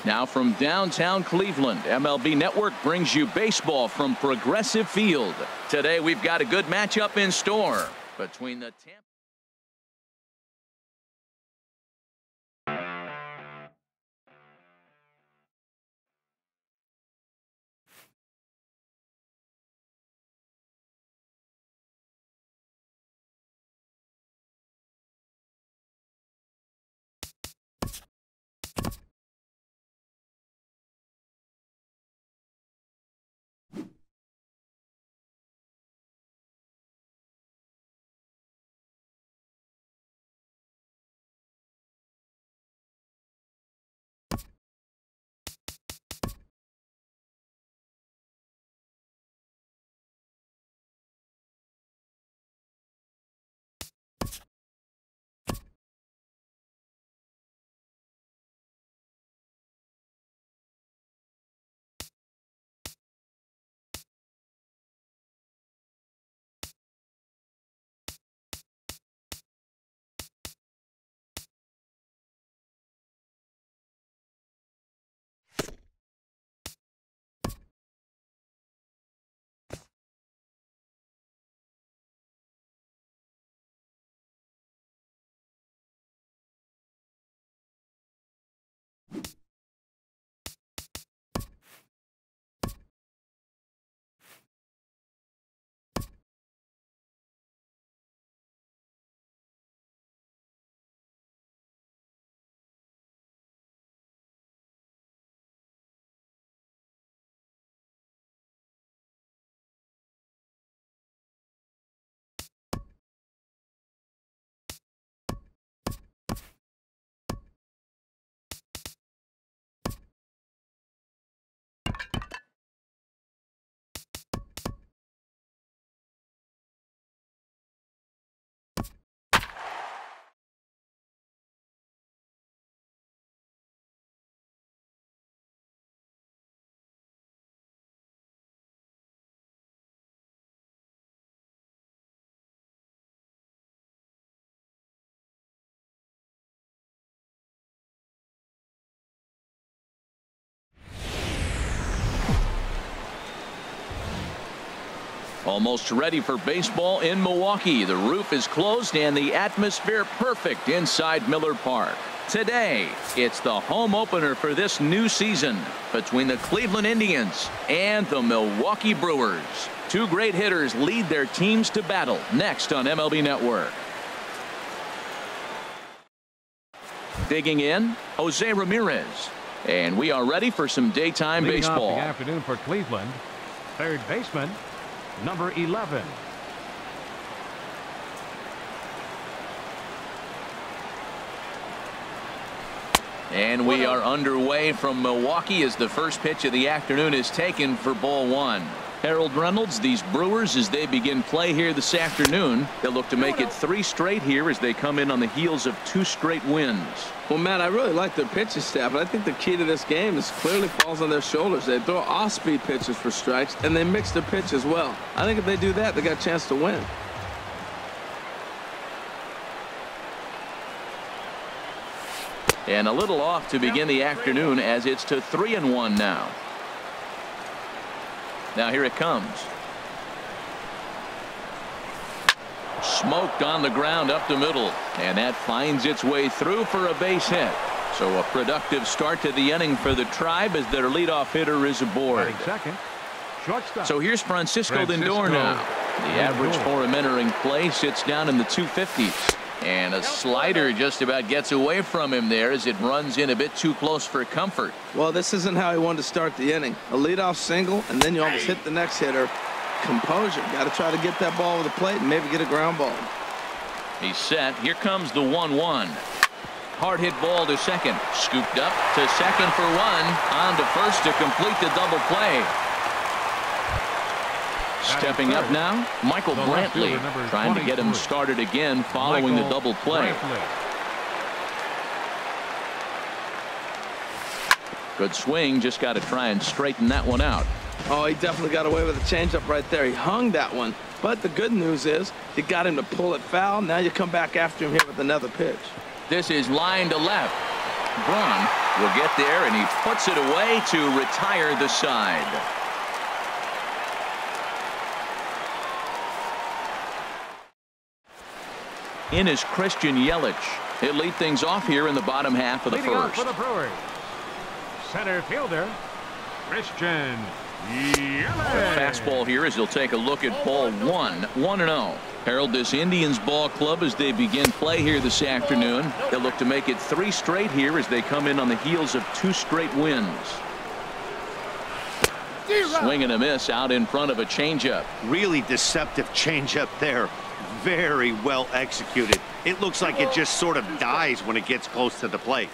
Now from downtown Cleveland, MLB Network brings you baseball from Progressive Field. Today we've got a good matchup in store between the Tampa. Almost ready for baseball in Milwaukee. The roof is closed and the atmosphere perfect inside Miller Park. Today, it's the home opener for this new season between the Cleveland Indians and the Milwaukee Brewers. Two great hitters lead their teams to battle next on MLB Network. Digging in, Jose Ramirez. And we are ready for some daytime Leading baseball. Off the afternoon for Cleveland, third baseman, number 11. And we are underway from Milwaukee as the first pitch of the afternoon is taken for ball one. Harold Reynolds, these Brewers, as they begin play here this afternoon, they'll look to make it 3 straight here as they come in on the heels of 2 straight wins. Well, Matt, I really like their pitching staff, but I think the key to this game is clearly falls on their shoulders. They throw off-speed pitches for strikes, and they mix their pitch as well. I think if they do that, they got a chance to win. And a little off to begin the afternoon as it's to 3-1 now. Now here it comes. Smoked on the ground up the middle, and that finds its way through for a base hit. So a productive start to the inning for the Tribe as their leadoff hitter is aboard. Second, shortstop. So here's Francisco Lindor now. The average for him entering play sits down in the 250s. And a slider just about gets away from him there as it runs in a bit too close for comfort. Well, this isn't how he wanted to start the inning. A leadoff single, and then you almost hit the next hitter. Composure. Got to try to get that ball over the plate and maybe get a ground ball. He's set. Here comes the 1-1. Hard hit ball to second. Scooped up to second for 1. On to first to complete the double play. Stepping up now, Michael Brantley, trying to get him started again following the double play. Good swing, just got to try and straighten that one out. Oh, he definitely got away with a changeup right there. He hung that one. But the good news is you got him to pull it foul. Now you come back after him here with another pitch. This is line to left. Braun will get there, and he puts it away to retire the side. In is Christian Yelich. He'll lead things off here in the bottom half of the Leading off first. for the Brewers, center fielder Christian Yelich. Fastball here as he'll take a look at ball one. 1-0. Harold, this Indians ball club as they begin play here this afternoon. They'll look to make it 3 straight here as they come in on the heels of 2 straight wins. Swing and a miss out in front of a changeup. Really deceptive changeup there. Very well executed. It looks like it just sort of dies when it gets close to the plate.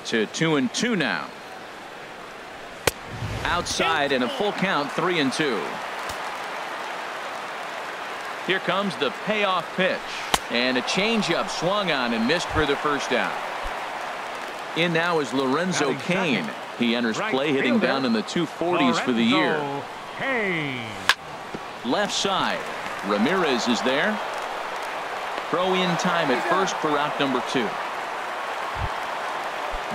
To 2-2 now. Outside and a full count, 3-2. Here comes the payoff pitch, and a changeup swung on and missed for the first out. In now is Lorenzo Cain. He enters play hitting down in the 240s for the year. Left side. Ramirez is there. Throw in time at first for out number 2.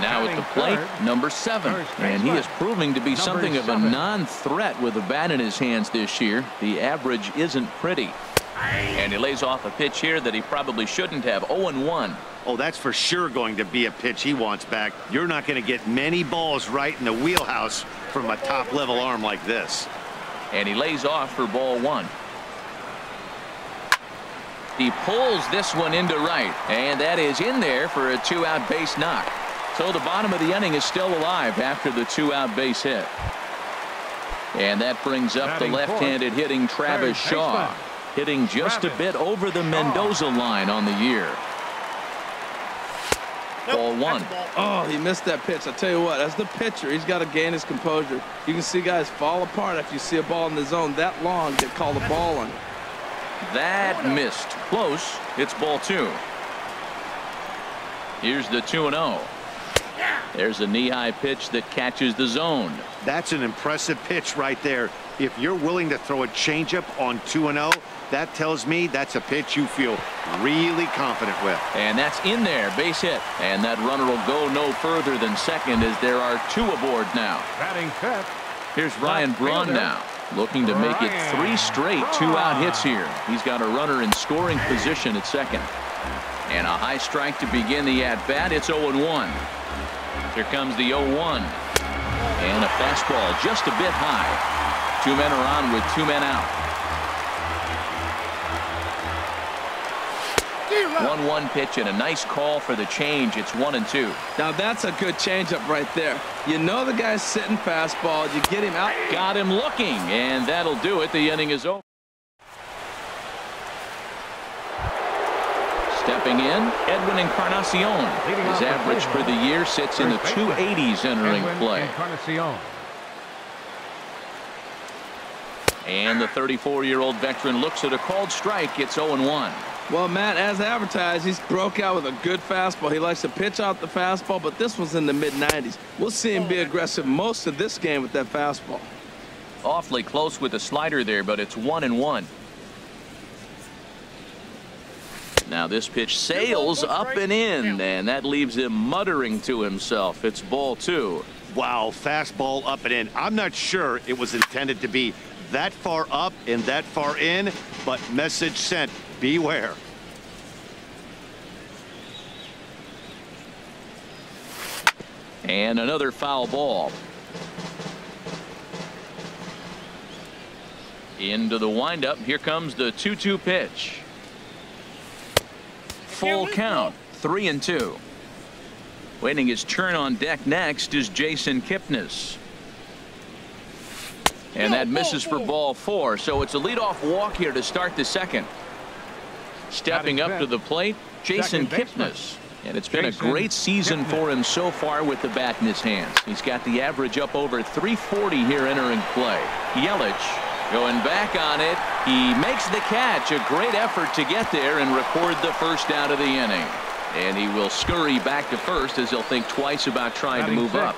Now at the plate, number 7, and he is proving to be something of a non-threat with a bat in his hands this year. The average isn't pretty. And he lays off a pitch here that he probably shouldn't have. 0-1. Oh, that's for sure going to be a pitch he wants back. You're not going to get many balls right in the wheelhouse from a top-level arm like this. And he lays off for ball 1. He pulls this one into right, and that is in there for a 2-out base knock. So the bottom of the inning is still alive after the 2-out base hit. And that brings up the left-handed hitting Travis Shaw, hitting just a bit over the Mendoza line on the year. Ball 1. Oh, he missed that pitch. I tell you what, as the pitcher, he's got to gain his composure. You can see guys fall apart if you see a ball in the zone that long, get called a ball on. That missed. Close. It's ball 2. Here's the 2-0. There's a knee-high pitch that catches the zone. That's an impressive pitch right there. If you're willing to throw a changeup on 2-0, that tells me that's a pitch you feel really confident with. And that's in there, base hit. And that runner will go no further than second as there are 2 aboard now. Batting fifth. Here's Ryan Braun now, looking to make it 3 straight 2-out hits here. He's got a runner in scoring position at second. And a high strike to begin the at-bat. It's 0-1. Here comes the 0-1. And a fastball just a bit high. 2 men are on with 2 men out. 1-1 pitch and a nice call for the change. It's 1-2. Now that's a good changeup right there. You know the guy's sitting fastball. You get him out. Got him looking, and that'll do it. The inning is over. Stepping in, Edwin Encarnacion. His average for the year sits in the 280s entering play. And the 34-year-old veteran looks at a called strike. It's 0-1. Well, Matt, as advertised, he's broke out with a good fastball. He likes to pitch out the fastball, but this one's in the mid-90s. We'll see him be aggressive most of this game with that fastball. Awfully close with the slider there, but it's 1-1. Now this pitch sails up and in, and that leaves him muttering to himself. It's ball 2. Wow, fastball up and in. I'm not sure it was intended to be that far up and that far in, but message sent. Beware. And another foul ball. Into the windup. Here comes the 2-2 pitch. Full count. 3-2. Waiting his turn on deck next is Jason Kipnis. And that misses for ball 4. So it's a leadoff walk here to start the second. Stepping up to the plate, Jason Kipnis. And it's been a great season for him so far with the bat in his hands. He's got the average up over 340 here entering play. Yelich going back on it. He makes the catch. A great effort to get there and record the first out of the inning. And he will scurry back to first as he'll think twice about trying to move up.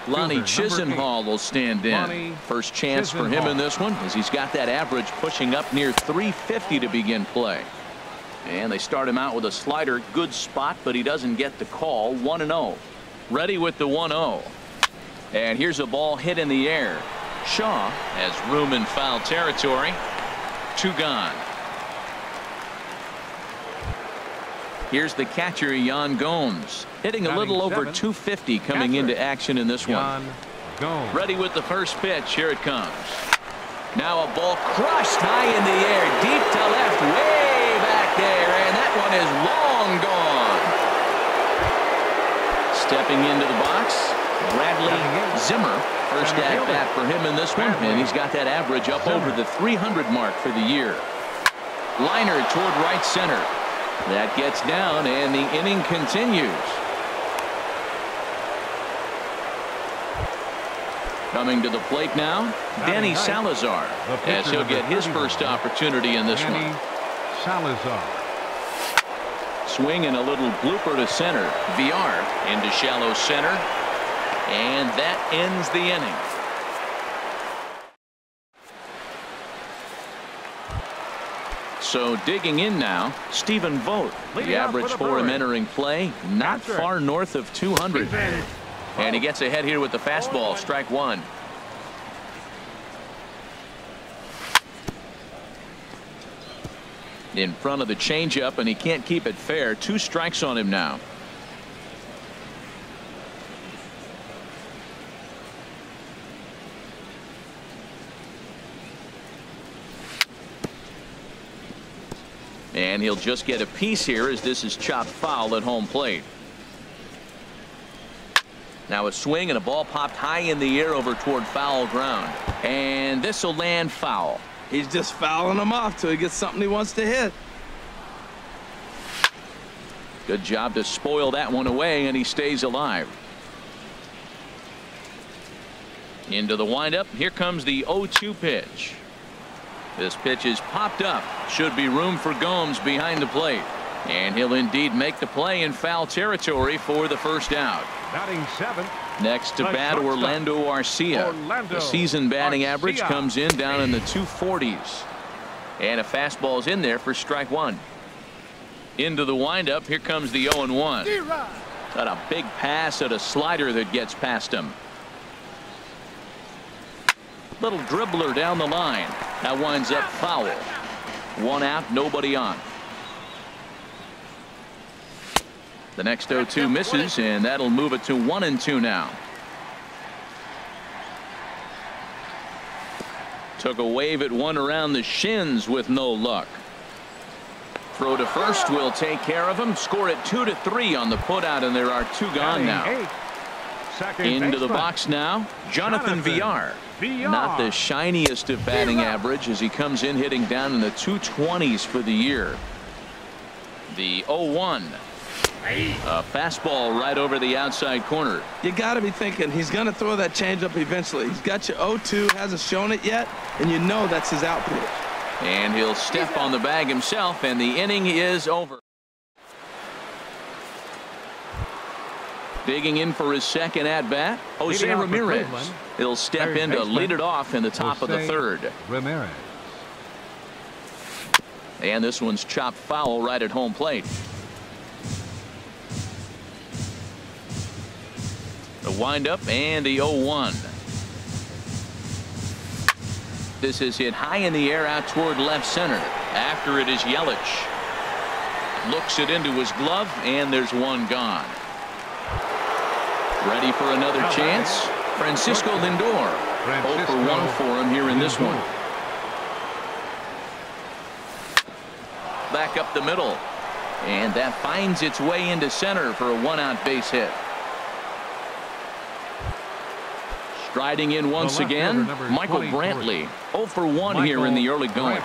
Lonnie Chisenhall will stand in. First chance for him in this one as he's got that average pushing up near 350 to begin play. And they start him out with a slider. Good spot, but he doesn't get the call. 1-0. Ready with the 1-0. And here's a ball hit in the air. Shaw has room in foul territory. 2 gone. Here's the catcher, Yan Gomes, hitting a little over 250 coming into action in this one. Ready with the first pitch. Here it comes. Now a ball crushed high in the air, deep to left, way back there, and that one is long gone. Stepping into the box, Bradley Zimmer. First at bat for him in this one, and he's got that average up over the 300 mark for the year. Liner toward right center. That gets down, and the inning continues. Coming to the plate now, Danny Salazar, as he'll get his first opportunity in this one. Salazar. Swing and a little blooper to center. VR into shallow center, and that ends the inning. So digging in now, Stephen Vogt. The average for him entering play, not far north of 200. And he gets ahead here with the fastball, strike 1. In front of the changeup, and he can't keep it fair. 2 strikes on him now. And he'll just get a piece here as this is chopped foul at home plate. Now a swing and a ball popped high in the air over toward foul ground. And this will land foul. He's just fouling him off till he gets something he wants to hit. Good job to spoil that one away, and he stays alive. Into the windup. Here comes the 0-2 pitch. This pitch is popped up. Should be room for Gomes behind the plate. And he'll indeed make the play in foul territory for the first out. Batting 7th. Next to bat, Orlando Arcia. The season batting average comes in down in the 240s. And a fastball's in there for strike 1. Into the windup. Here comes the 0-1. Got a big pass at a slider that gets past him. Little dribbler down the line. That winds up foul. 1 out, nobody on. The next 0-2 misses, and that'll move it to 1-2 now. Took a wave at one around the shins with no luck. Throw to first will take care of him. Score it 2-3 on the putout, and there are 2 gone now. Into the box now, Jonathan Villar. Not the shiniest of batting average as he comes in hitting down in the 220s for the year. The 0-1. A fastball right over the outside corner. You got to be thinking he's going to throw that changeup eventually. He's got your 0-2, hasn't shown it yet, and you know that's his out pitch. And he'll step on the bag himself, and the inning is over. Digging in for his second at bat, Jose Ramirez. He'll step in to lead it off in the top of the 3rd. Ramirez. And this one's chopped foul right at home plate. The windup and the 0-1. This is hit high in the air out toward left center. After it is Yelich. Looks it into his glove, and there's 1 gone. Ready for another chance. Francisco Lindor. 0 for 1 for him here in this one. Back up the middle. And that finds its way into center for a 1-out base hit. Striding in once again, Michael Brantley. 0 for 1 here in the early going.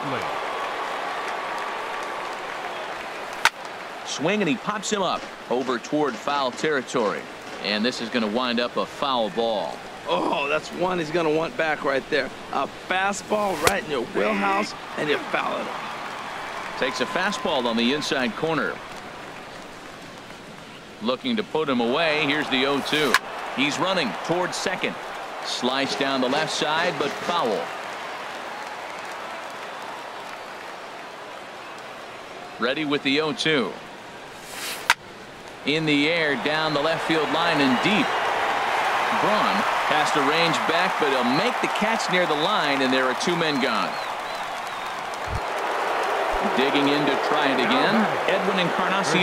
Swing, and he pops him up over toward foul territory. And this is going to wind up a foul ball. Oh, that's one he's going to want back right there. A fastball right in your wheelhouse, and you foul it off. Takes a fastball on the inside corner. Looking to put him away. Here's the 0-2. He's running towards second. Slice down the left side, but foul. Ready with the 0-2. In the air, down the left field line and deep. Braun has to range back, but he'll make the catch near the line, and there are 2 men gone. Digging in to try it again, Edwin Encarnacion.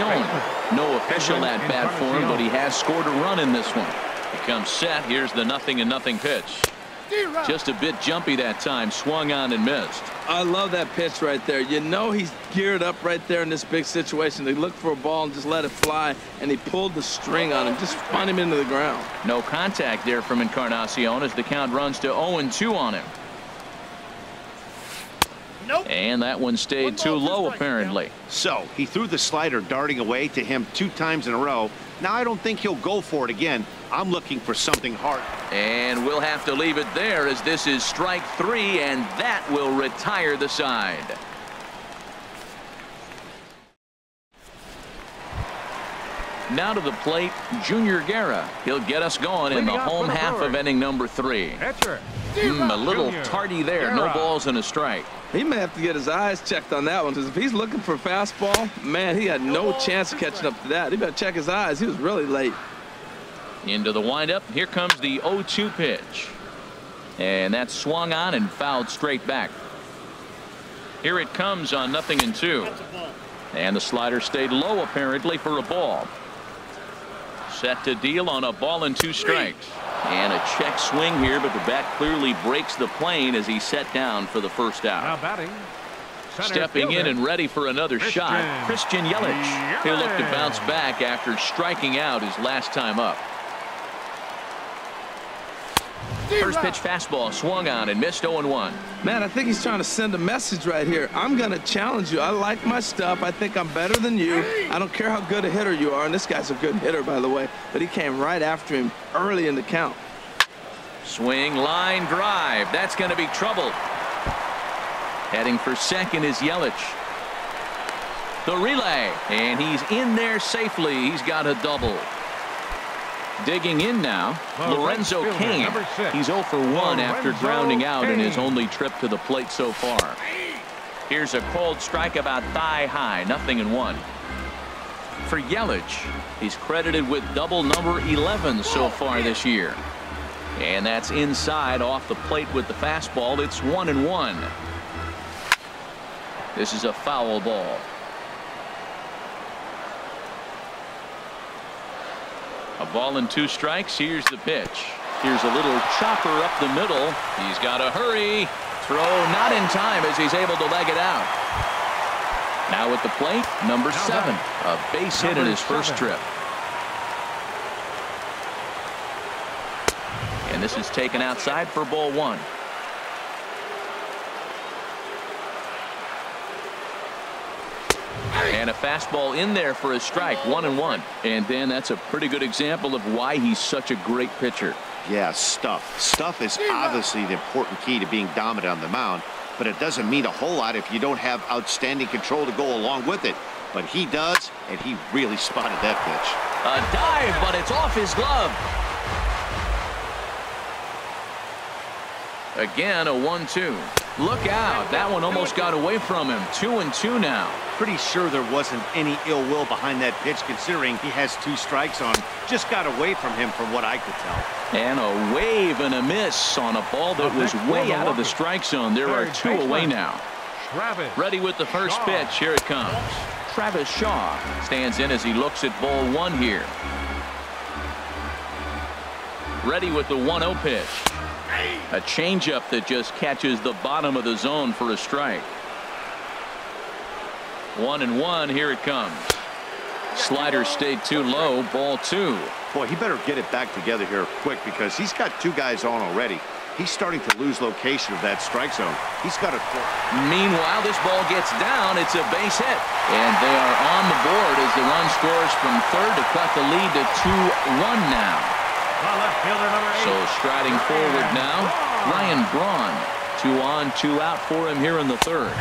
No official at bat for him, but he has scored a run in this one. He comes set. Here's the 0-0 pitch. Just a bit jumpy that time. Swung on and missed. I love that pitch right there. You know he's geared up right there in this big situation. They look for a ball and just let it fly, and he pulled the string on him. Just spun him into the ground. No contact there from Encarnacion as the count runs to 0-2 on him. Nope. And that one stayed too low, apparently. So he threw the slider darting away to him 2 times in a row. Now I don't think he'll go for it again. I'm looking for something hard. And we'll have to leave it there as this is strike 3, and that will retire the side. Now to the plate, Junior Guerra. He'll get us going in the home half of inning number 3. A little tardy there. No balls and a strike. He may have to get his eyes checked on that one, because if he's looking for a fastball, man, he had no chance of catching up to that. He better check his eyes. He was really late. Into the windup. Here comes the 0-2 pitch. And that's swung on and fouled straight back. Here it comes on 0-2. And the slider stayed low, apparently, for a ball. Set to deal on a ball and 2 strikes. And a check swing here, but the bat clearly breaks the plane as he's set down for the first out. Now batting. Stepping in and ready for another shot, Christian Yelich. He'll look to bounce back after striking out his last time up. First pitch fastball swung on and missed 0-1. Man, I think he's trying to send a message right here. I'm going to challenge you. I like my stuff. I think I'm better than you. I don't care how good a hitter you are. And this guy's a good hitter, by the way. But he came right after him early in the count. Swing, line, drive. That's going to be trouble. Heading for second is Yelich. The relay. And he's in there safely. He's got a double. Digging in now, Lorenzo Cain. He's 0 for 1 after grounding out in his only trip to the plate so far. Here's a cold strike about thigh high, 0-1. For Yelich, he's credited with double number 11 so far this year. And that's inside off the plate with the fastball. It's 1-1. This is a foul ball. A ball and 2 strikes. Here's the pitch. Here's a little chopper up the middle. He's got to hurry. Throw not in time as he's able to leg it out. Now at the plate, number 7. A base hit in his first trip. And this is taken outside for ball 1. And a fastball in there for a strike, 1-1. And then that's a pretty good example of why he's such a great pitcher. Yeah, stuff. Stuff is obviously the important key to being dominant on the mound, but it doesn't mean a whole lot if you don't have outstanding control to go along with it. But he does, and he really spotted that pitch. A dive, but it's off his glove. Again, a 1-2. Look out. That one almost got away from him. 2-2 now. Pretty sure there wasn't any ill will behind that pitch, considering he has 2 strikes on him. Just got away from him from what I could tell. And a wave and a miss on a ball that was way out of the strike zone. There are 2 away now. Ready with the first pitch. Here it comes. Travis Shaw stands in as he looks at ball 1 here. Ready with the 1-0 pitch. A changeup that just catches the bottom of the zone for a strike. 1-1. Here it comes. Slider stayed too low. Ball 2. Boy, he better get it back together here quick, because he's got 2 guys on already. He's starting to lose location of that strike zone. He's got to throw. Meanwhile, this ball gets down. It's a base hit. And they are on the board as the run scores from third to cut the lead to 2-1 now. So striding forward now, Ryan Braun. 2 on, 2 out for him here in the third.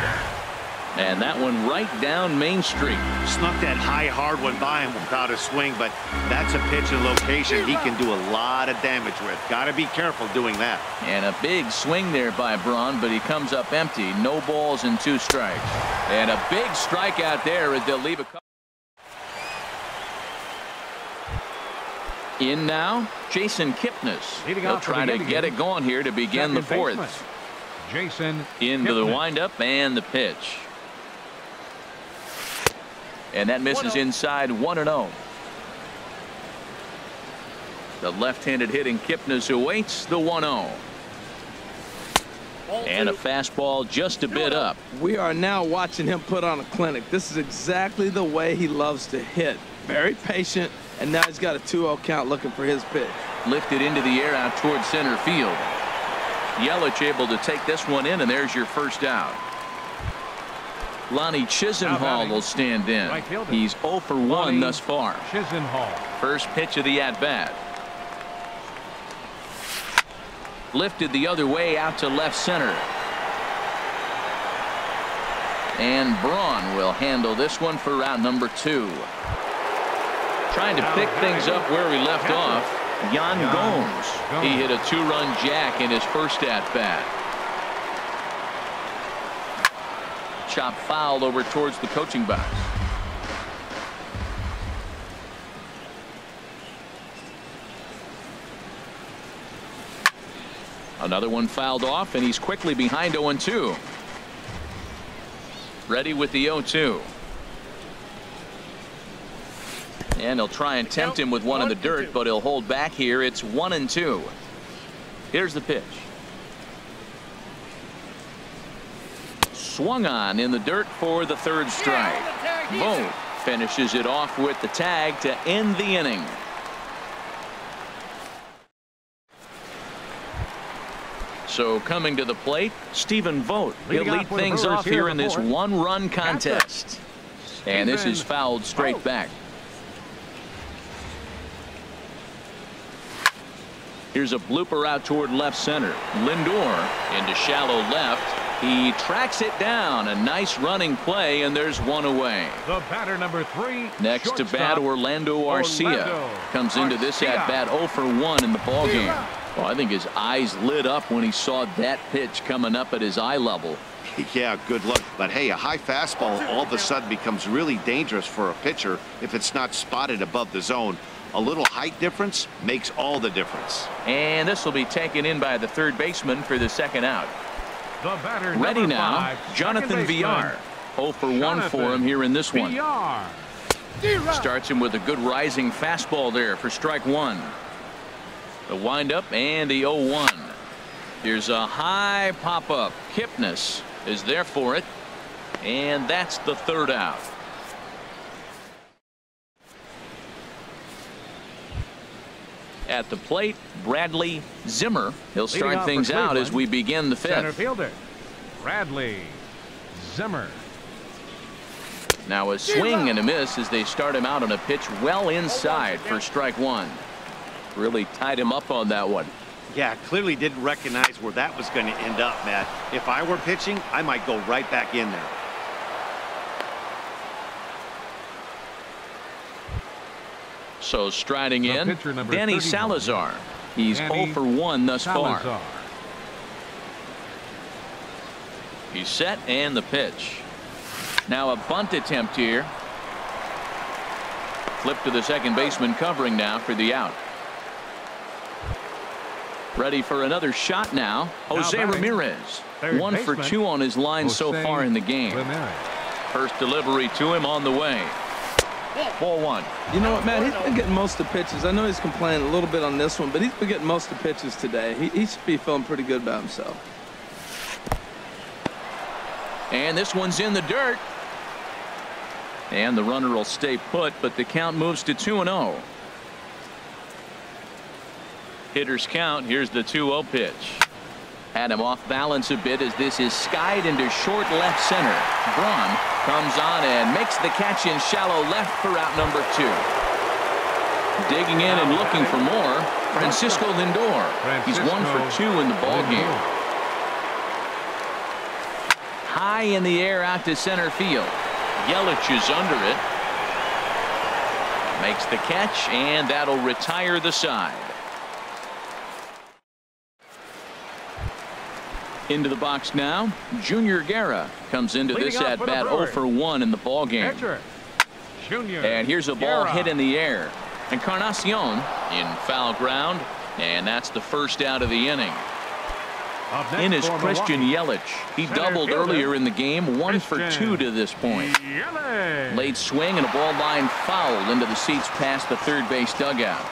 And that one right down Main Street. Snuck that high hard one by him without a swing, but that's a pitch and location he can do a lot of damage with. Got to be careful doing that. And a big swing there by Braun, but he comes up empty. No balls and 2 strikes. And a big strikeout there as they'll leave a couple. In now, Jason Kipnis. Leading He'll off for try the to get Indians, it going here to begin the second fourth. baseman, Jason Into the Kipnis. windup and the pitch. And that misses inside 1-0. The left-handed hitting Kipnis awaits the 1-0. And a fastball just a bit up. We are now watching him put on a clinic. This is exactly the way he loves to hit. Very patient, and now he's got a 2-0 count looking for his pitch. Lifted into the air out towards center field. Yelich able to take this one in, and there's your first out. Lonnie Chisenhall will stand in. Right fielder. He's 0 for 1 thus far. Chisenhall. First pitch of the at-bat. Lifted the other way out to left center. And Braun will handle this one for route number 2. Trying to pick things up where we left off. Yan Gomes. He hit a 2-run jack in his first at-bat. Chop foul over towards the coaching box. Another one fouled off, and he's quickly behind 0-2. Ready with the 0-2. And he'll try and tempt him with one in the dirt, but he'll hold back here. It's 1-2. Here's the pitch. Swung on in the dirt for the third strike. Vogt finishes it off with the tag to end the inning. So coming to the plate, Stephen Vogt. He'll lead things off here in this one-run contest. And this is fouled straight back. Here's a blooper out toward left center. Lindor into shallow left. He tracks it down. A nice running play, and there's one away. The batter number 3. Next to bat, Orlando Arcia comes into this at bat 0 for 1 in the ballgame. Well, I think his eyes lit up when he saw that pitch coming up at his eye level. Yeah, good luck. But hey, a high fastball all of a sudden becomes really dangerous for a pitcher if it's not spotted above the zone. A little height difference makes all the difference. And this will be taken in by the third baseman for the second out. The batter Ready now, 5, Jonathan Villar. 0 for 1 for him here in this one. Starts him with a good rising fastball there for strike 1. The windup and the 0-1. Here's a high pop-up. Kipnis is there for it. And that's the third out. At the plate, Bradley Zimmer. He'll start things out as we begin the fifth. Center fielder, Bradley Zimmer. Now a swing and a miss as they start him out on a pitch well inside for strike 1. Really tied him up on that one. Yeah, clearly didn't recognize where that was going to end up, Matt. If I were pitching, I might go right back in there. So striding in, Danny Salazar. He's 0 for 1 thus far. He's set and the pitch. Now a bunt attempt here. Flip to the second baseman covering now for the out. Ready for another shot now. Jose Ramirez. 1 for 2 on his line so far in the game. First delivery to him on the way. Ball 1. You know what, Matt? He's been getting most of the pitches. I know he's complaining a little bit on this one, but he's been getting most of the pitches today. He should be feeling pretty good about himself. And this one's in the dirt. And the runner will stay put, but the count moves to 2-0. Hitters count. Here's the 2-0 pitch. Had him off balance a bit as this is skied into short left center. Braun comes on and makes the catch in shallow left for out number 2. Digging in and looking for more, Francisco Lindor. He's 1 for 2 in the ballgame. High in the air out to center field. Yelich is under it. Makes the catch, and that'll retire the side. Into the box now, Junior Guerra comes into this at bat 0 for 1 in the ball game. And here's a ball hit in the air. Encarnacion in foul ground, and that's the first out of the inning. In is Christian Yelich. He doubled earlier in the game, 1 for 2 to this point. Late swing and a ball line foul into the seats past the third base dugout.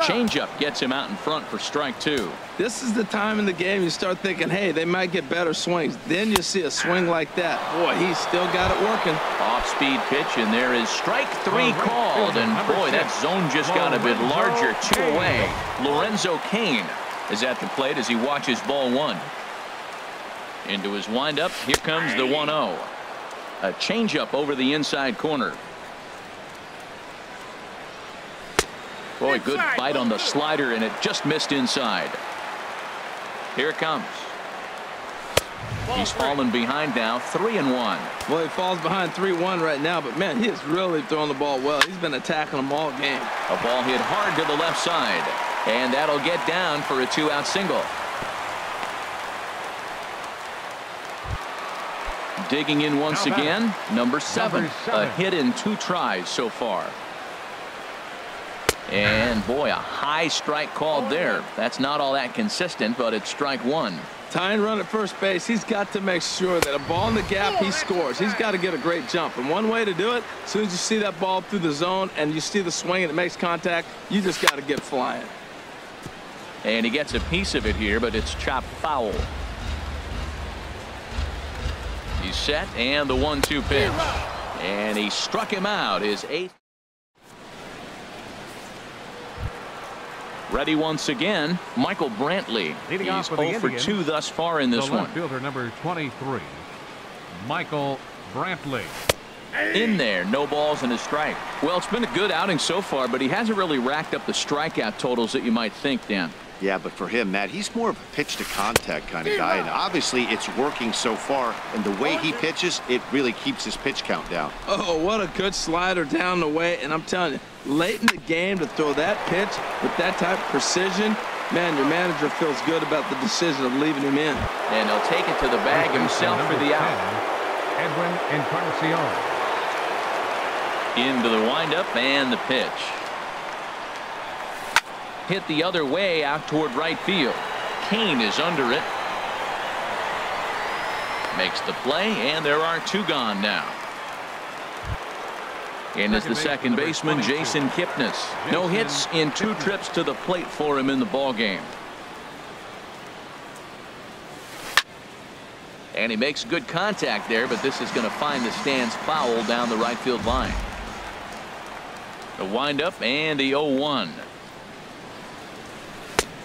Changeup gets him out in front for strike 2. This is the time in the game you start thinking, hey, they might get better swings. Then you see a swing like that. Boy, he's still got it working. Off-speed pitch, and there is strike 3 called. And boy, that zone just got a bit larger. 2 away. Lorenzo Cain is at the plate as he watches ball 1. Into his windup. Here comes the 1-0. A changeup over the inside corner. Boy, good bite on the slider, and it just missed inside. Here it comes. He's fallen behind now, 3-1. Well, he falls behind 3-1 right now, but man, he is really throwing the ball well. He's been attacking them all game. A ball hit hard to the left side, and that'll get down for a 2-out single. Digging in once again, number 7. A hit in 2 tries so far. And boy, a high strike called there. That's not all that consistent, but it's strike 1. Tying run at first base, he's got to make sure that a ball in the gap, he scores. He's got to get a great jump. And one way to do it, as soon as you see that ball through the zone and you see the swing and it makes contact, you just got to get flying. And he gets a piece of it here, but it's chopped foul. He's set, and the 1-2 pitch. And he struck him out, his 8th. Ready once again, Michael Brantley. He's 0 for 2 thus far in this one. Fielder number 23, Michael Brantley. In there, no balls and a strike. Well, it's been a good outing so far, but he hasn't really racked up the strikeout totals that you might think, Dan. Yeah, but for him, Matt, he's more of a pitch-to-contact kind of guy, and obviously it's working so far, and the way he pitches, it really keeps his pitch count down. Oh, what a good slider down the way, and I'm telling you, late in the game to throw that pitch with that type of precision, man, your manager feels good about the decision of leaving him in. And he'll take it to the bag himself for the out. Edwin Encarnacion. Into the windup and the pitch. Hit the other way out toward right field. Cain is under it. Makes the play, and there are 2 gone now. And is the second baseman, Jason Kipnis. No hits in 2 trips to the plate for him in the ball game. And he makes good contact there, but this is going to find the stands foul down the right field line. The windup and the 0-1.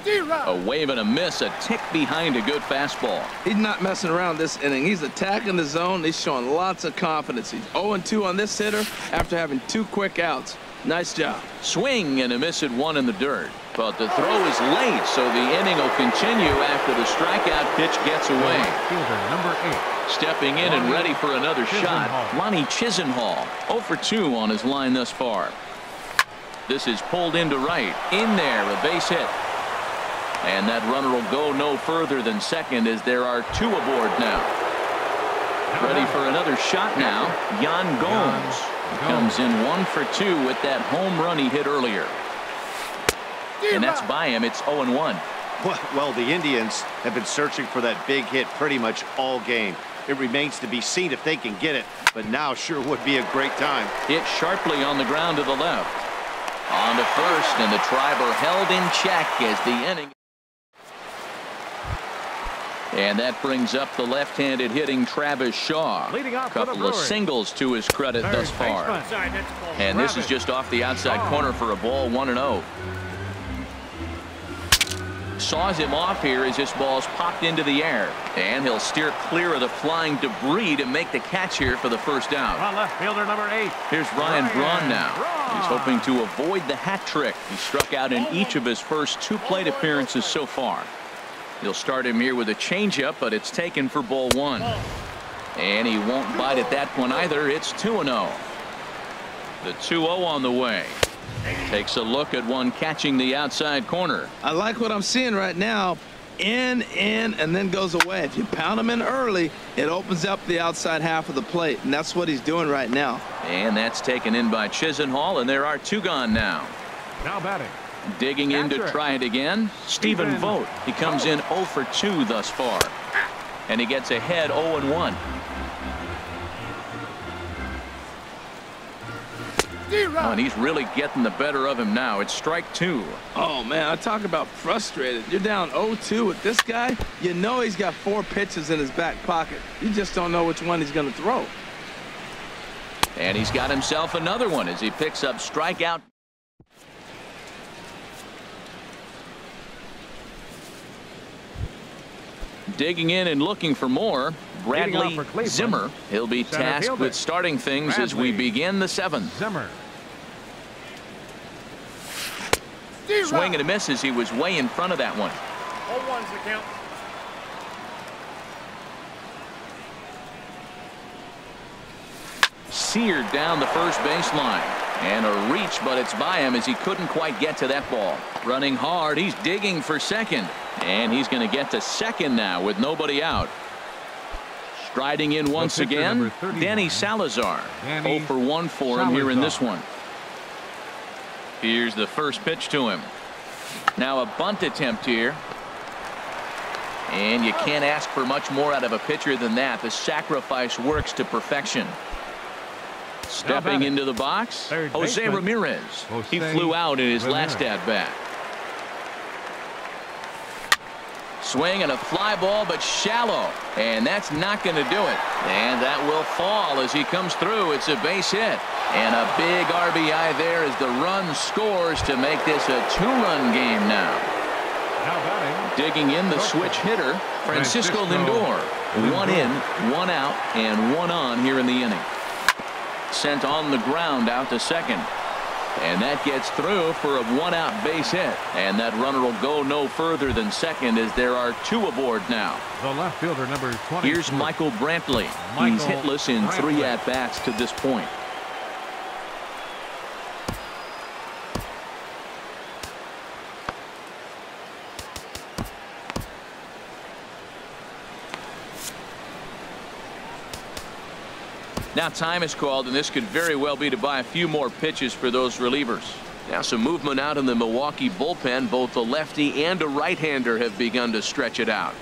A wave and a miss, a tick behind a good fastball. He's not messing around this inning. He's attacking the zone. He's showing lots of confidence. He's 0-2 on this hitter after having 2 quick outs. Nice job. Swing and a miss at 1 in the dirt. But the throw is late, so the inning will continue after the strikeout pitch gets away. Fielder number 8. Stepping in and ready for another shot, Lonnie Chisenhall. 0 for 2 on his line thus far. This is pulled into right. In there, a base hit. And that runner will go no further than second as there are 2 aboard now. Ready for another shot now. Yan Gomes comes in 1 for 2 with that home run he hit earlier. And that's by him. It's 0-1. Well, the Indians have been searching for that big hit pretty much all game. It remains to be seen if they can get it, but now sure would be a great time. Hit sharply on the ground to the left. On to first, and the Triber held in check as the inning. And that brings up the left-handed hitting Travis Shaw. A couple of singles to his credit thus far. And this is just off the outside corner for a ball, 1-0. Saws him off here as this ball's popped into the air. And he'll steer clear of the flying debris to make the catch here for the first down. Left fielder number 8. Here's Ryan Braun now. He's hoping to avoid the hat trick. He struck out in each of his first 2 plate appearances so far. He'll start him here with a changeup, but it's taken for ball 1. And he won't bite at that one either. It's 2-0. The 2-0 on the way. Takes a look at one catching the outside corner. I like what I'm seeing right now. in, and then goes away. If you pound him in early, it opens up the outside half of the plate, and that's what he's doing right now. And that's taken in by Chisenhall, and there are 2 gone now. Now batting. Digging in to try it again, Stephen Vogt. He comes in 0 for 2 thus far, and he gets ahead 0-1. Oh, and he's really getting the better of him now. It's strike 2. Oh, man, I talk about frustrated. You're down 0-2 with this guy. You know he's got 4 pitches in his back pocket. You just don't know which one he's going to throw. And he's got himself another one as he picks up strikeout. Digging in and looking for more, Bradley Zimmer. He'll be tasked with starting things as we begin the 7th. Zimmer. Swing and a miss as he was way in front of that one. 0-1's the count. Seared down the first baseline. And a reach, but it's by him as he couldn't quite get to that ball. Running hard, he's digging for second. And he's going to get to second now with nobody out. Striding in once again, Danny Salazar. 0 for 1 for him here in this one. Here's the first pitch to him. Now a bunt attempt here. And you can't ask for much more out of a pitcher than that. The sacrifice works to perfection. Stepping into the box, Jose Ramirez. He flew out in his last at-bat. Swing and a fly ball, but shallow, and that's not going to do it. And that will fall as he comes through. It's a base hit, and a big RBI there as the run scores to make this a 2-run game now. Digging in the switch hitter, Francisco Lindor. 1 in, 1 out, and 1 on here in the inning. Sent on the ground out to second. And that gets through for a 1-out base hit. And that runner will go no further than second as there are 2 aboard now. The left fielder, number 20. Here's Michael Brantley. He's hitless in 3 at-bats to this point. Now time is called, and this could very well be to buy a few more pitches for those relievers. Now some movement out in the Milwaukee bullpen. Both the lefty and a right-hander have begun to stretch it out.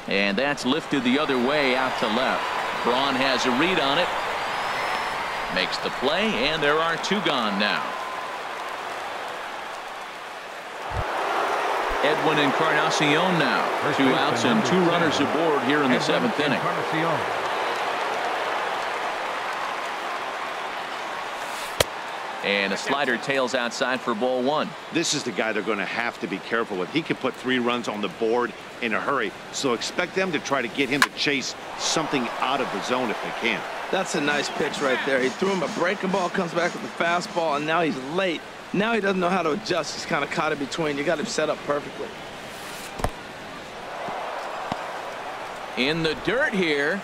And that's lifted the other way out to left. Braun has a read on it. Makes the play, and there are 2 gone now. Edwin Encarnacion now. 2 outs and 2 runners aboard here in the 7th inning. And a slider tails outside for ball 1. This is the guy they're going to have to be careful with. He can put 3 runs on the board in a hurry, so expect them to try to get him to chase something out of the zone if they can. That's a nice pitch right there. He threw him a breaking ball, comes back with the fastball, and now he's late. Now he doesn't know how to adjust. He's kind of caught in between. You got him set up perfectly. In the dirt here.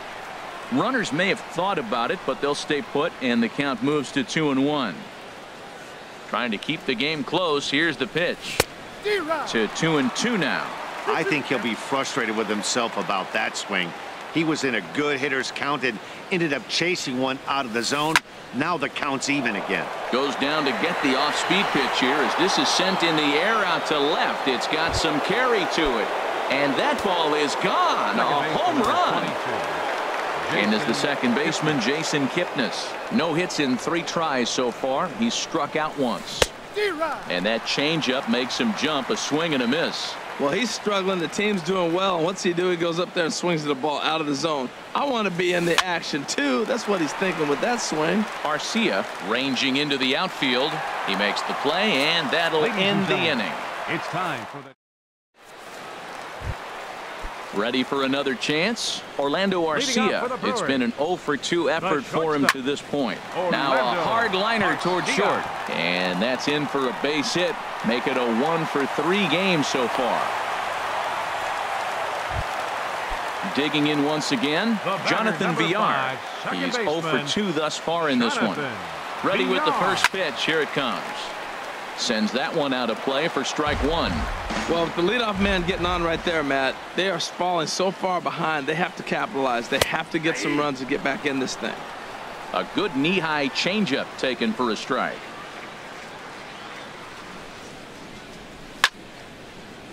Runners may have thought about it, but they'll stay put, and the count moves to 2-1. Trying to keep the game close. Here's the pitch. To 2-2 now. I think he'll be frustrated with himself about that swing. He was in a good hitter's count and ended up chasing one out of the zone. Now the count's even again. Goes down to get the off-speed pitch here as this is sent in the air out to left. It's got some carry to it. And that ball is gone. A home run. And as the second baseman, Jason Kipnis. No hits in 3 tries so far. He's struck out once. And that changeup makes him jump. A swing and a miss. Well, he's struggling. The team's doing well. And what's he do? He goes up there and swings the ball out of the zone. I want to be in the action, too. That's what he's thinking with that swing. Arcia ranging into the outfield. He makes the play, and that'll end the inning. It's time for the... Ready for another chance? Orlando Arcia. It's been an 0 for 2 effort for him to this point. Now a hard liner towards short. And that's in for a base hit. Make it a 1 for 3 game so far. Digging in once again, Jonathan Villar. He's 0 for 2 thus far in this one. Ready with the first pitch. Here it comes. Sends that one out of play for strike 1. Well, with the leadoff man getting on right there, Matt, they are falling so far behind. They have to capitalize. They have to get some runs to get back in this thing. A good knee-high changeup taken for a strike.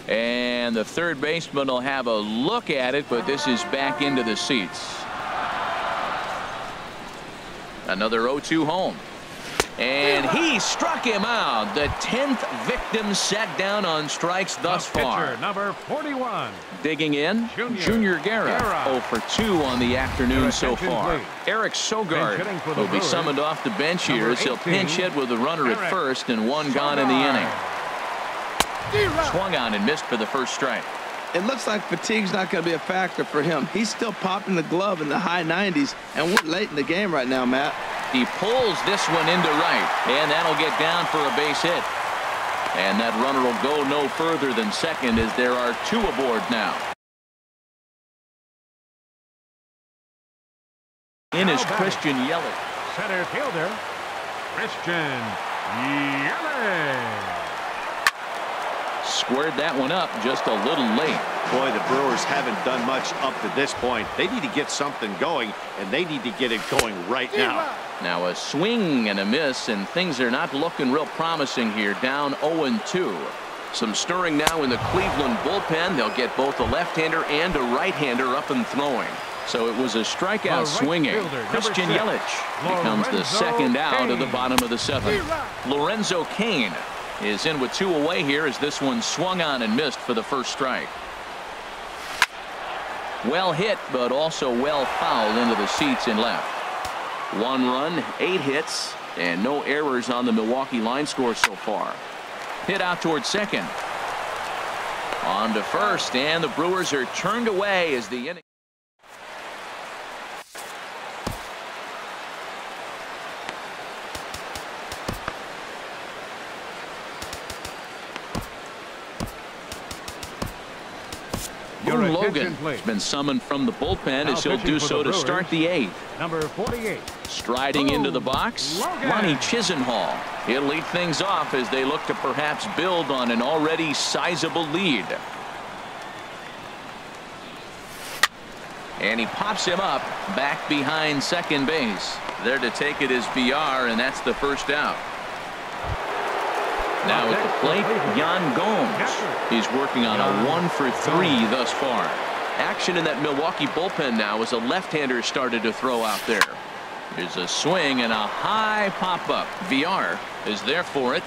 And the third baseman will have a look at it, but this is back into the seats. Another 0-2 home. And he struck him out. The 10th victim set down on strikes thus far. Number 41. Digging in, Junior Guerra. 0 for 2 on the afternoon so far. Please. Eric Sogard will be summoned off the bench here as he'll pinch hit with a runner at first and one gone in the inning. Swung on and missed for the first strike. It looks like fatigue's not going to be a factor for him. He's still popping the glove in the high 90s, and we're late in the game right now, Matt. He pulls this one into right, and that'll get down for a base hit. And that runner will go no further than second as there are 2 aboard now. In is Christian Yelich. Center fielder, Christian Yelich. Squared that one up just a little late. Boy, the Brewers haven't done much up to this point. They need to get something going, and they need to get it going right now. Now a swing and a miss, and things are not looking real promising here. Down 0-2. Some stirring now in the Cleveland bullpen. They'll get both a left-hander and a right-hander up and throwing. So it was a strikeout swinging. Christian Yelich becomes the second out of the bottom of the 7th. Lorenzo Cain is in with 2 away here as this one swung on and missed for the first strike. Well hit, but also well fouled into the seats in left. 1 run, 8 hits, and no errors on the Milwaukee line score so far. Hit out towards second. On to first, and the Brewers are turned away as the inning. Logan has been summoned from the bullpen as he'll do so to start the 8th. Number 48. Striding into the box, Ronnie Chisenhall. He'll lead things off as they look to perhaps build on an already sizable lead. And he pops him up back behind second base. There to take it is BR, and that's the first out. Now at the plate, Yan Gomes. He's working on a 1 for 3 thus far. Action in that Milwaukee bullpen now as a left-hander started to throw out there. There's a swing and a high pop-up. VR is there for it.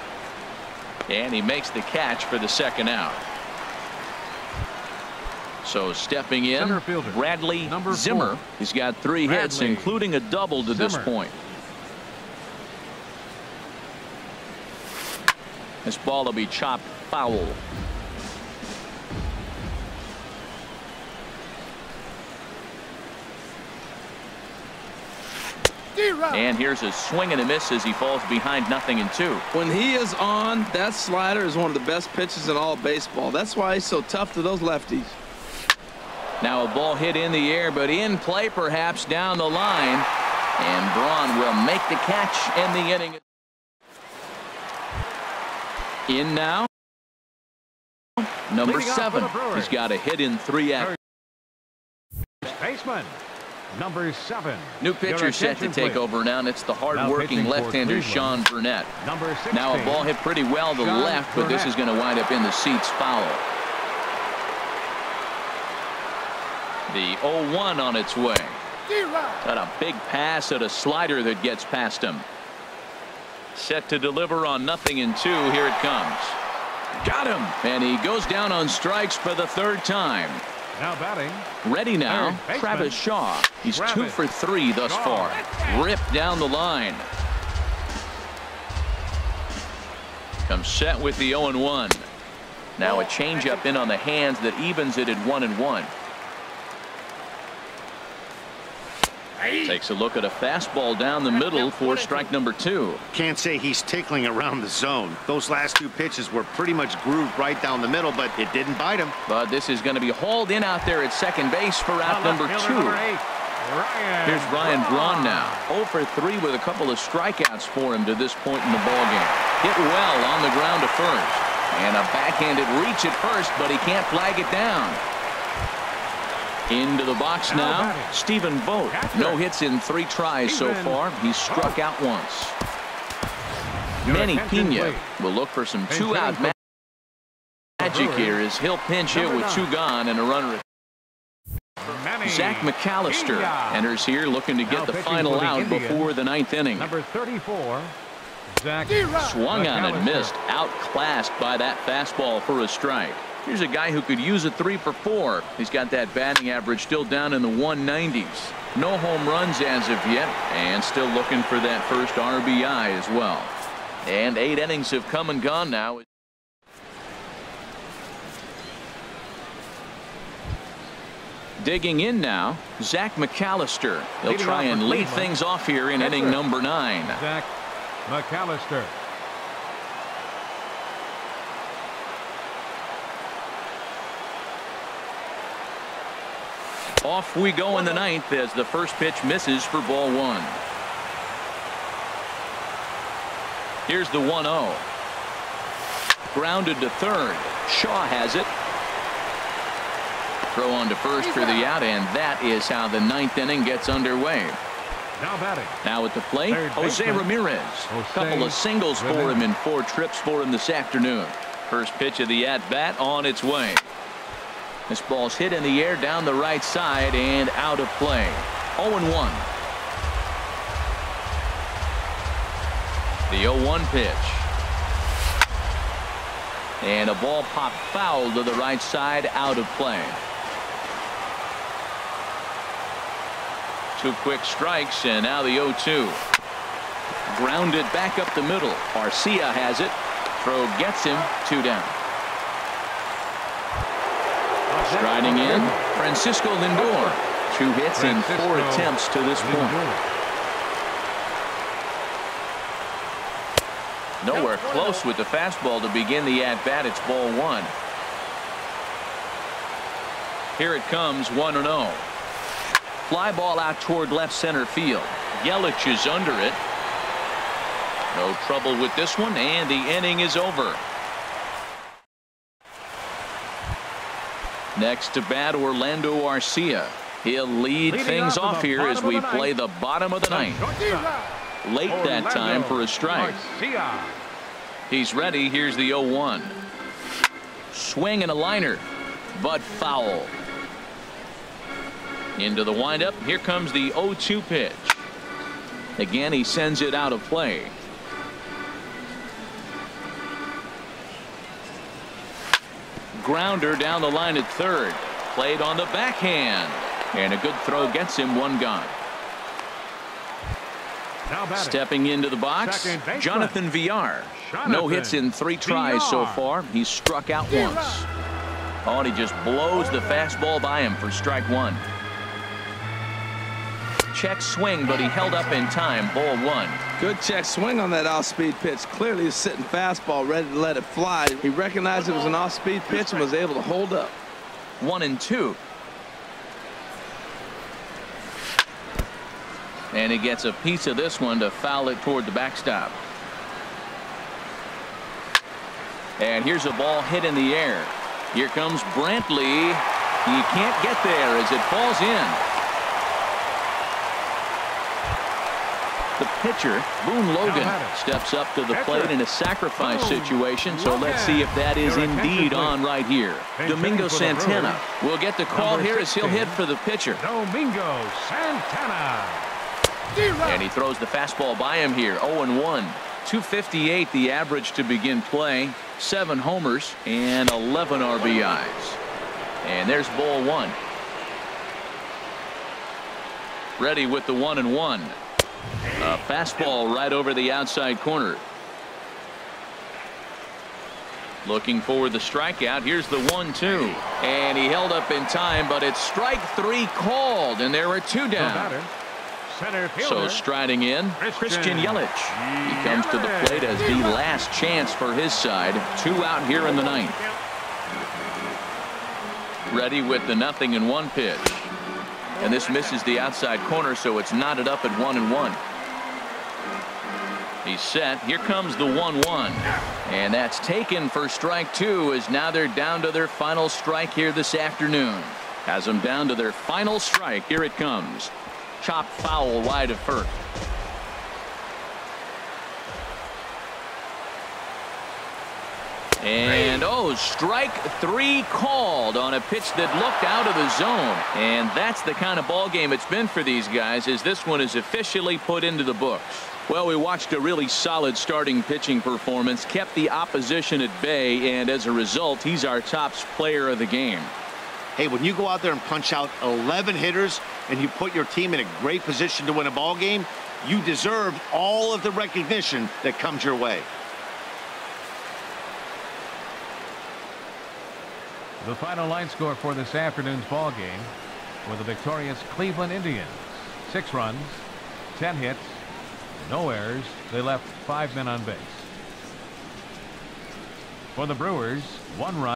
And he makes the catch for the second out. So stepping in, Bradley Zimmer. He's got 3 hits, including a double to this point. This ball will be chopped foul. And here's a swing and a miss as he falls behind 0-2. When he is on, that slider is one of the best pitches in all of baseball. That's why he's so tough to those lefties. Now a ball hit in the air, but in play perhaps down the line. And Braun will make the catch and the inning. In now, number 7. He's got a hit in 3 at. Baseman, number 7. New pitcher set to take over now, and it's the hard-working left-hander Sean Burnett. Now a ball hit pretty well to the left, but this is going to wind up in the seats foul. The 0-1 on its way. Got a big pass at a slider that gets past him. Set to deliver on 0-2. Here it comes. Got him. And he goes down on strikes for the 3rd time. Now batting. Ready now, Travis Shaw. He's 2 for 3 thus far. Ripped down the line. Comes set with the 0-1. Now a changeup in on the hands that evens it at 1-1. Takes a look at a fastball down the middle for strike number 2. Can't say he's tickling around the zone. Those last 2 pitches were pretty much grooved right down the middle, but it didn't bite him. But this is going to be hauled in out there at second base for out number 2. Here's Ryan Braun now. 0 for 3 with a couple of strikeouts for him to this point in the ballgame. Hit well on the ground to first. And a backhanded reach at first, but he can't flag it down. Into the box now, Stephen Vogt. No hits in 3 tries so far. He's struck out once. Manny Pena will look for some 2-out magic here as he'll pinch hit with 2 gone and a runner. Zach McAllister enters here looking to get the final out before the 9th inning. Number 34, Zach. Swung on and missed. Outclassed by that fastball for a strike. Here's a guy who could use a 3 for 4. He's got that batting average still down in the 190s. No home runs as of yet, and still looking for that first RBI as well. And 8 innings have come and gone now. Digging in now, Zach McAllister. He'll try and lead things off here in inning number 9. Zach McAllister. Off we go in the 9th as the first pitch misses for ball 1. Here's the 1-0. Grounded to third. Shaw has it. Throw on to first for the out, and that is how the 9th inning gets underway. Now batting. Now at the plate, Jose Ramirez. A couple of singles for him in 4 trips for him this afternoon. First pitch of the at-bat on its way. This ball's hit in the air down the right side and out of play. 0-1. The 0-1 pitch. And a ball popped foul to the right side, out of play. 2 quick strikes, and now the 0-2. Grounded back up the middle. Garcia has it. Throw gets him. 2 down. Striding in, Francisco Lindor. 2 hits in 4 attempts to this point. Nowhere close with the fastball to begin the at-bat. It's ball 1. Here it comes, 1-0. Fly ball out toward left center field. Yelich is under it. No trouble with this one, and the inning is over. Next to bat, Orlando Garcia. He'll lead things off here as we play the bottom of the 9th. Late that time for a strike. He's ready. Here's the 0-1. Swing and a liner, but foul. Into the windup. Here comes the 0-2 pitch. Again, he sends it out of play. Grounder down the line at third. Played on the backhand. And a good throw gets him 1 gone. Stepping into the box, Jonathan Villar. No hits in 3 tries so far. He's struck out once. Oh, and he just blows the fastball by him for strike 1. Check swing, but he held up in time. Ball 1. Good check swing on that off-speed pitch. Clearly a sitting fastball ready to let it fly. He recognized it was an off-speed pitch and was able to hold up. 1-2. And he gets a piece of this one to foul it toward the backstop. And here's a ball hit in the air. Here comes Brantley. He can't get there as it falls in. The pitcher, Boone Logan, steps up to the plate in a sacrifice situation, so let's see if that is indeed on right here. Domingo Santana will get the call here as he'll hit for the pitcher. Domingo Santana. And he throws the fastball by him here. 0-1. 258 the average to begin play. 7 homers and 11 RBIs. And there's ball 1. Ready with the 1-1. A fastball right over the outside corner. Looking for the strikeout. Here's the 1-2. And he held up in time, but it's strike 3 called, and there are 2 down. So striding in, Christian Yelich. He comes to the plate as the last chance for his side. 2 out here in the 9th. Ready with the 0-1 pitch. And this misses the outside corner, so it's knotted up at 1-1. He's set. Here comes the 1-1. And that's taken for strike 2, as now they're down to their final strike here this afternoon. Has them down to their final strike. Here it comes. Chopped foul wide of first. And strike 3 called on a pitch that looked out of the zone. And that's the kind of ball game it's been for these guys, as this one is officially put into the books. Well, we watched a really solid starting pitching performance, kept the opposition at bay, and as a result, he's our top player of the game. Hey, when you go out there and punch out 11 hitters and you put your team in a great position to win a ball game, you deserve all of the recognition that comes your way. The final line score for this afternoon's ball game with the victorious Cleveland Indians. 6 runs, 10 hits, no errors. They left 5 men on base. For the Brewers, 1 run.